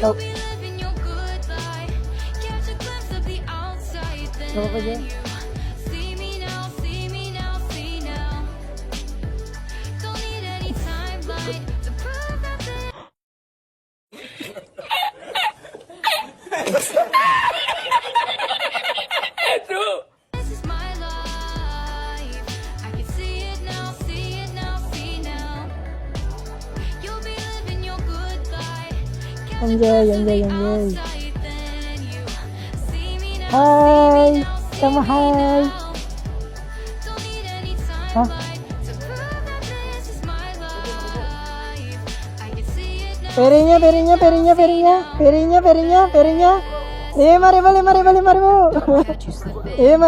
Oh, be living your good life. Catch a glimpse of the outside, then Ano ba yan? you see me now, see me now, see now. Don't need any timeline to prove that this is my life. I can see it now, see it now, see now. You'll be living your good life. Catch a Enjoy, glimpse of the enjoy, enjoy. outside, then you see me now, Hi! see me now, see Tama, me hi! now. Don't need any Ha? timeline to prove that this is my life. I can see it now. Perinya, perinya, perinya, perinya, perinya, perinya, perinya. Mari, mari, mari, mari, mari. Catch you slipping. Mari.